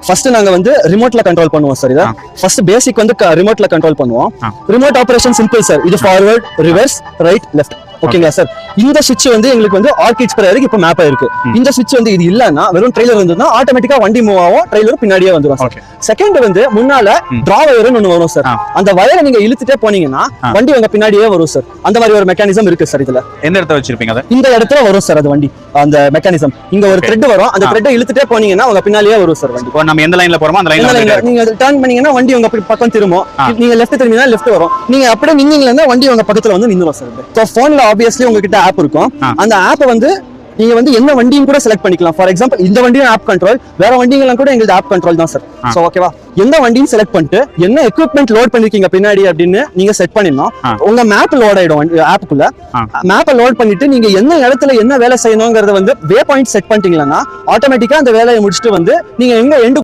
First நாங்க வந்து ரிமோட்ல control பண்ணுவோம் சார். இதை ஃபர்ஸ்ட் பேசிக் வந்து ரிமோட்ல கண்ட்ரோல் பண்ணுவோம். Remote operation simple sir. இது ஃபார்வர்ட், ரிவர்ஸ், ரைட், லெஃப்ட். ஓகேங்களா சார்? இந்த சுவிட்ச் வந்து எங்களுக்கு வந்து ஆர்கிட் ஸ்ப்ரேயருக்கு இப்ப மேப் ஆயிருக்கு. இந்த சுவிட்ச் வந்து இது இல்லன்னா வெறும் ட்ரெய்லர் இருந்ததுன்னா ஆட்டோமேட்டிக்கா வண்டி மூவ் ஆகும், ட்ரெய்லர் பின்னாடியே வந்துரும் சார். செகண்ட் வந்து முன்னால டிரா வயர்னு ஒன்னு வரும் சார். அந்த வயரை நீங்க இழுத்துட்டே போனீங்கன்னா வண்டி உங்க பின்னாடியே வரும் சார். அந்த மாதிரி ஒரு மெக்கானிசம் இருக்கு சார். இதுல எந்த இடத்துல வச்சிருப்பீங்க? அதை இந்த இடத்துல வரும் சார். அது வண்டி அந்த மெக்கானிசம் இங்க ஒரு த்ரெட் வரும். அந்த த்ரெட்டை இழுத்துட்டே போனீங்கன்னா உங்க பின்னாடியே வரும் சார் வண்டி. நம்ம எந்த லைன்ல போறோமோ அந்த லைன்ல நீங்க டர்ன் பண்ணீங்கன்னா வண்டி உங்க பக்கம் திரும்பும். நீங்க லெஃப்ட் திரும்பினா லெஃப்ட் வரும். நீங்க அப்படியே நின்னீங்கன்னா வண்டி உங்க பக்கத்துல வந்து நின்னுரும் சார். சோ போன்ல ஆப்வியஸ்லி உங்ககிட்ட ஆப் இருக்கும். அந்த ஆப் வந்து நீங்க வந்து என்ன வண்டியும் கூட செலக்ட் பண்ணிக்கலாம். ஃபார் எக்ஸாம்பிள் இந்த வண்டியும் ஆப் கண்ட்ரோல், வேற வண்டிங்கெல்லாம் கூட எங்களுக்கு ஆப் கண்ட்ரோல் தான் சார். சோ ஓகேவா? எந்த வண்டியும் செலக்ட் பண்ணிட்டு என்ன எக்யூப்மெண்ட் லோட் பண்ணிருக்கீங்க பின்னாடி அப்படின்னு நீங்க செட் பண்ணிடணும். உங்க மேப் லோட் ஆயிடும் ஆப்புக்குள்ள. மேப்பை லோட் பண்ணிட்டு நீங்க என்ன இடத்துல என்ன வேலை செய்யணுங்கிறத வந்து வே பாயிண்ட் செட் பண்ணிட்டீங்கன்னா ஆட்டோமேட்டிக்கா அந்த வேலையை முடிச்சுட்டு வந்து நீங்க எங்க எண்டு